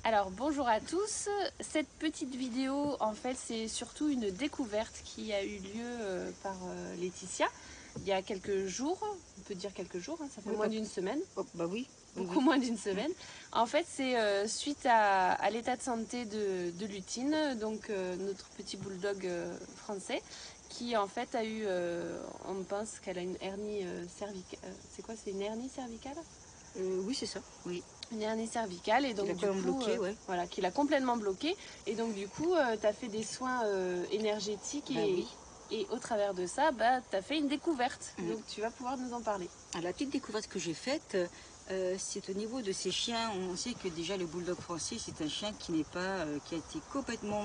Alors bonjour à tous, cette petite vidéo en fait c'est surtout une découverte qui a eu lieu par Laetitia il y a quelques jours, on peut dire quelques jours, hein, ça fait Oui, moins d'une semaine, oh, bah oui, oui, beaucoup oui. moins d'une semaine. En fait c'est suite à l'état de santé de Lutine, donc notre petit bulldog français qui en fait a eu, on pense qu'elle a une hernie cervicale, c'est quoi, c'est une hernie cervicale? Oui, c'est ça, oui. Une hernie cervicale et Il donc a du quand même coup bloqué, ouais. voilà, qui l'a complètement bloqué et donc du coup tu as fait des soins énergétiques Bah oui. et au travers de ça bah, tu as fait une découverte, Mm. donc tu vas pouvoir nous en parler. Alors, la petite découverte que j'ai faite, c'est au niveau de ces chiens. On sait que déjà le bulldog français, c'est un chien qui n'est pas, qui a été complètement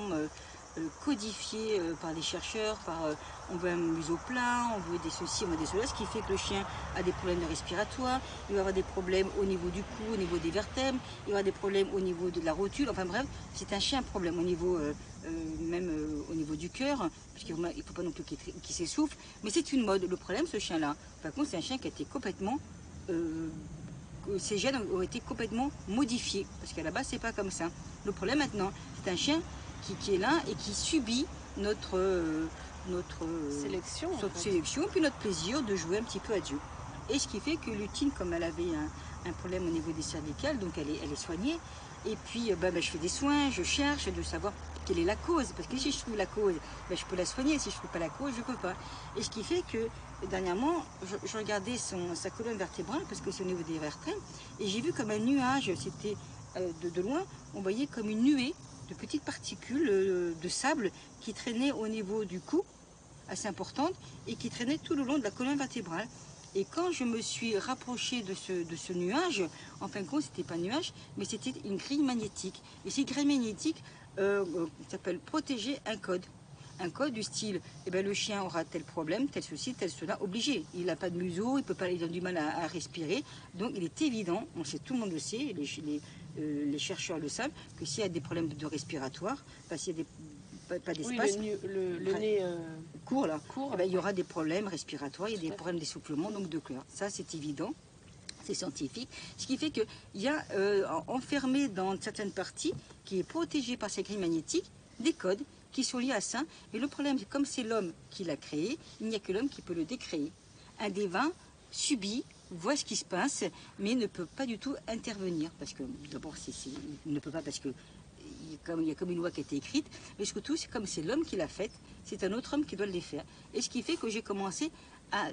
codifié par les chercheurs. On veut un museau plat, on veut des ceci, on veut des cela, ce qui fait que le chien a des problèmes respiratoires, il va avoir des problèmes au niveau du cou, au niveau des vertèbres, il va avoir des problèmes au niveau de la rotule. Enfin bref, c'est un chien à problème au niveau même au niveau du cœur, parce qu'il ne faut pas non plus qu'il s'essouffle. Mais c'est une mode. Le problème, ce chien-là, par contre, c'est un chien qui a été complètement ses gènes ont été complètement modifiés, parce qu'à la base c'est pas comme ça. Le problème maintenant, c'est un chien qui est là et qui subit notre Sélection en fait. sélection, puis notre plaisir de jouer un petit peu à Dieu. Et ce qui fait que Lutine, comme elle avait un problème au niveau des cervicales, donc elle est soignée, et puis je fais des soins, je cherche de savoir quelle est la cause, parce que si je trouve la cause, je peux la soigner, si je trouve pas la cause, je peux pas. Et ce qui fait que dernièrement, je regardais sa colonne vertébrale, parce que c'est au niveau des vertèbres, et j'ai vu comme un nuage, c'était de loin, on voyait comme une nuée de petites particules de sable qui traînaient au niveau du cou, assez importante, et qui traînaient tout le long de la colonne vertébrale. Et quand je me suis rapprochée de ce nuage, en fin de compte, c'était pas un nuage, mais c'était une grille magnétique. Et cette grille magnétique s'appelle protéger un code. Un code du style, eh ben, le chien aura tel problème, tel ceci, tel cela, obligé. Il n'a pas de museau, il a du mal à respirer. Donc il est évident, on sait, tout le monde le sait, les chercheurs le savent, que s'il y a des problèmes de respiratoire, s'il y a pas d'espace, Oui, le nez court là, court, eh ben, il y aura des problèmes respiratoires, il y a des problèmes d'essoufflement, donc de cœur. Ça, c'est évident, c'est scientifique. Ce qui fait qu'il y a enfermé dans certaines parties, qui est protégé par ces grilles magnétiques, des codes qui sont liés à ça. Et le problème, comme c'est l'homme qui l'a créé, il n'y a que l'homme qui peut le décréer. Un divin subit, voit ce qui se passe, mais ne peut pas du tout intervenir. Parce que, d'abord, il ne peut pas parce que il y a comme une loi qui a été écrite, mais surtout, c'est comme c'est l'homme qui l'a faite, c'est un autre homme qui doit le défaire. Et ce qui fait que j'ai commencé à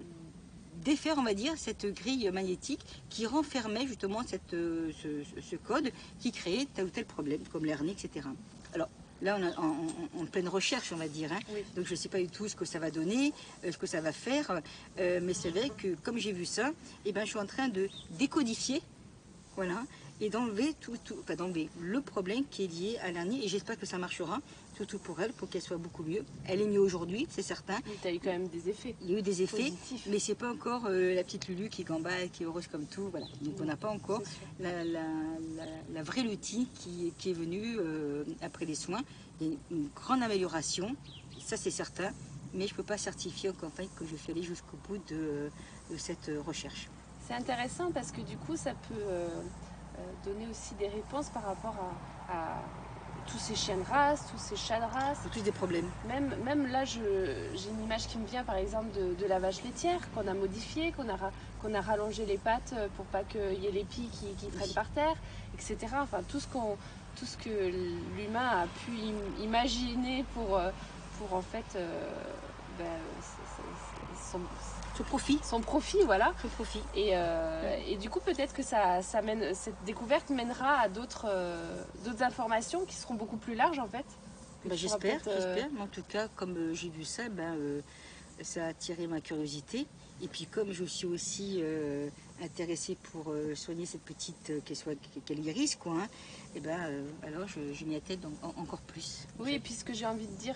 défaire, on va dire, cette grille magnétique qui renfermait justement ce code qui créait tel ou tel problème, comme l'hernie, etc. Alors, là, on est en pleine recherche, on va dire. Hein. oui. Donc, je ne sais pas du tout ce que ça va donner, ce que ça va faire. Mais c'est vrai que, comme j'ai vu ça, eh ben, je suis en train de décodifier, voilà, et d'enlever enfin, d'enlever le problème qui est lié à l'hernie. Et j'espère que ça marchera, surtout pour elle, pour qu'elle soit beaucoup mieux. Elle est mieux aujourd'hui, c'est certain. Mais tu as eu quand même des effets. Il y a eu des effets, positifs. mais c'est pas encore la petite Lulu qui gambade, qui est heureuse comme tout. Voilà. Donc on n'a pas encore la vraie Lutine qui est venue après les soins. Il y a une grande amélioration, ça c'est certain, mais je ne peux pas certifier encore que je suis allée jusqu'au bout de cette recherche. C'est intéressant parce que du coup ça peut donner aussi des réponses par rapport à tous ces chiens de race, tous ces chats de race. C'est tous des problèmes. Même là, j'ai une image qui me vient par exemple de la vache laitière qu'on a modifiée, qu'on a rallongé les pattes pour pas qu'il y ait les pieds qui traînent par terre, etc. Enfin, tout ce que l'humain a pu imaginer pour en fait son profit, voilà. Son profit. Et du coup, peut-être que cette découverte mènera à d'autres informations qui seront beaucoup plus larges en fait. J'espère. Mais en tout cas, comme j'ai vu ça, ça a attiré ma curiosité. Et puis comme je suis aussi intéressée pour soigner cette petite, qu'elle guérisse, quoi, hein, alors je m'y attelle encore plus. Oui, et puis ce que j'ai envie de dire,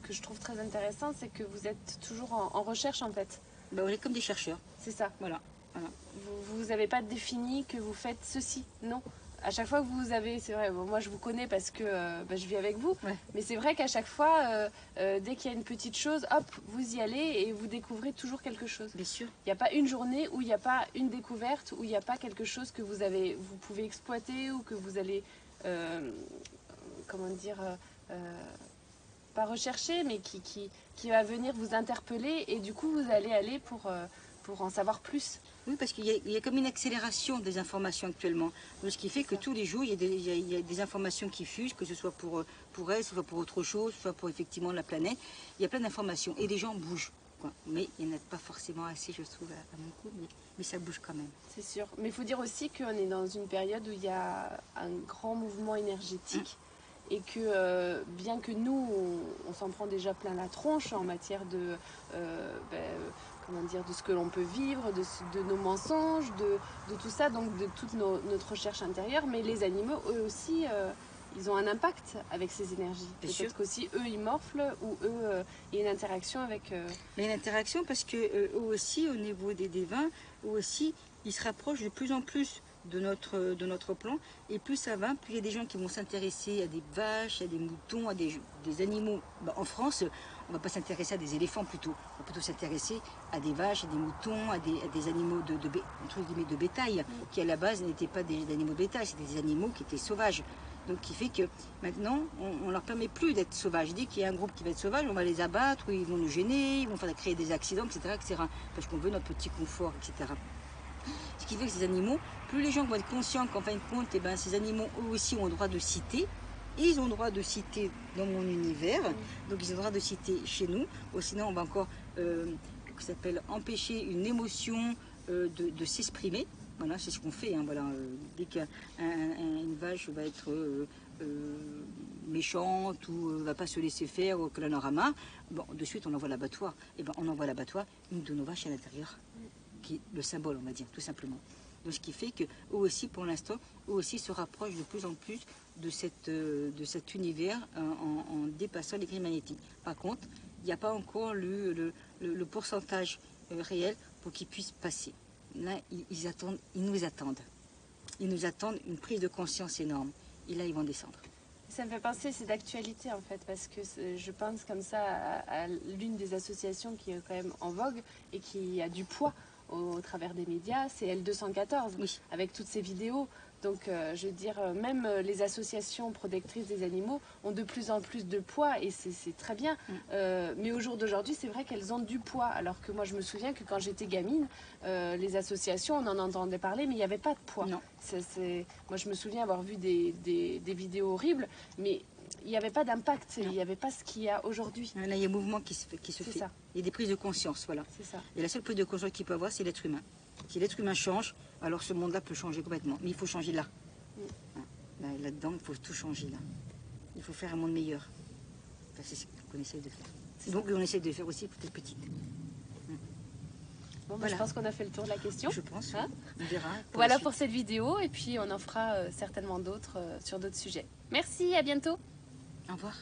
que je trouve très intéressant, c'est que vous êtes toujours en recherche en fait. On est comme des chercheurs. C'est ça. Voilà. Vous n'avez pas défini que vous faites ceci, non. À chaque fois que vous avez, c'est vrai, bon, moi je vous connais parce que je vis avec vous, ouais. Mais c'est vrai qu'à chaque fois, dès qu'il y a une petite chose, hop, vous y allez et vous découvrez toujours quelque chose. Bien sûr. Il n'y a pas une journée où il n'y a pas une découverte, où il n'y a pas quelque chose que vous pouvez exploiter ou que vous allez comment dire, pas recherché, mais qui va venir vous interpeller et du coup vous allez aller pour en savoir plus. Oui, parce qu'il y a comme une accélération des informations actuellement. Donc, ce qui fait que tous les jours, il y a des informations qui fusent, que ce soit pour elle, que ce soit pour autre chose, soit pour effectivement la planète. Il y a plein d'informations et les gens bougent, quoi. Mais il n'y en a pas forcément assez, je trouve, à mon goût, mais ça bouge quand même. C'est sûr. Mais il faut dire aussi qu'on est dans une période où il y a un grand mouvement énergétique. Et que bien que nous, on s'en prend déjà plein la tronche en matière de, comment dire, de ce que l'on peut vivre, de nos mensonges, de tout ça, donc de toute notre recherche intérieure, mais les animaux, eux aussi, ils ont un impact avec ces énergies. Peut-être qu'aussi, eux, ils morflent ou eux, il y a une interaction avec... Il y a une interaction parce que eux aussi, au niveau des vins, eux aussi, ils se rapprochent de plus en plus de notre plan, et plus ça va, plus il y a des gens qui vont s'intéresser à des vaches, à des moutons, à des animaux. En France, on ne va pas s'intéresser à des éléphants plutôt, on va plutôt s'intéresser à des vaches, à des moutons, à des animaux de bétail, qui à la base n'étaient pas des animaux de bétail, c'était des animaux qui étaient sauvages. Donc qui fait que maintenant, on ne leur permet plus d'être sauvages. Dès qu'il y a un groupe qui va être sauvage, on va les abattre, ou ils vont nous gêner, ils vont créer des accidents, etc. parce qu'on veut notre petit confort, etc. Ce qui fait que ces animaux, plus les gens vont être conscients qu'en fin de compte, ces animaux, eux aussi, ont le droit de citer. Et ils ont le droit de citer dans mon univers, donc ils ont le droit de citer chez nous. Ou sinon, on va encore ça s'appelle empêcher une émotion de s'exprimer. Voilà, c'est ce qu'on fait. Hein, voilà. Dès qu'une vache va être méchante ou va pas se laisser faire ou que l'on aura marre, bon, de suite on envoie à l'abattoir. Et ben, on envoie à l'abattoir une de nos vaches à l'intérieur, qui est le symbole, on va dire, tout simplement. Donc, ce qui fait qu'eux aussi, pour l'instant, eux aussi se rapprochent de plus en plus de cet univers en dépassant les grilles magnétiques. Par contre, il n'y a pas encore le pourcentage réel pour qu'ils puissent passer. Là, ils nous attendent. Ils nous attendent une prise de conscience énorme. Et là, ils vont descendre. Ça me fait penser, c'est d'actualité en fait, parce que je pense comme ça à l'une des associations qui est quand même en vogue et qui a du poids au travers des médias, c'est L214, oui, avec toutes ces vidéos. Donc je veux dire, même les associations protectrices des animaux ont de plus en plus de poids et c'est très bien. Mais au jour d'aujourd'hui, c'est vrai qu'elles ont du poids. Alors que moi, je me souviens que quand j'étais gamine, les associations, on en entendait parler, mais il n'y avait pas de poids. Non. Moi, je me souviens avoir vu des vidéos horribles, mais il n'y avait pas d'impact, il n'y avait pas ce qu'il y a aujourd'hui. Là, il y a un mouvement qui se fait. Ça. Il y a des prises de conscience, voilà. C'est ça. Et la seule prise de conscience qu'il peut avoir, c'est l'être humain. Si l'être humain change, alors ce monde-là peut changer complètement. Mais il faut changer là. Là-dedans, il faut tout changer là. Il faut faire un monde meilleur. Enfin, c'est ce qu'on essaie de faire. Donc, on essaie de faire aussi peut-être petite. Bon, voilà. Je pense qu'on a fait le tour de la question. Je pense. Hein, on verra. Voilà pour cette vidéo. Et puis, on en fera certainement d'autres sur d'autres sujets. Merci, à bientôt. Au revoir.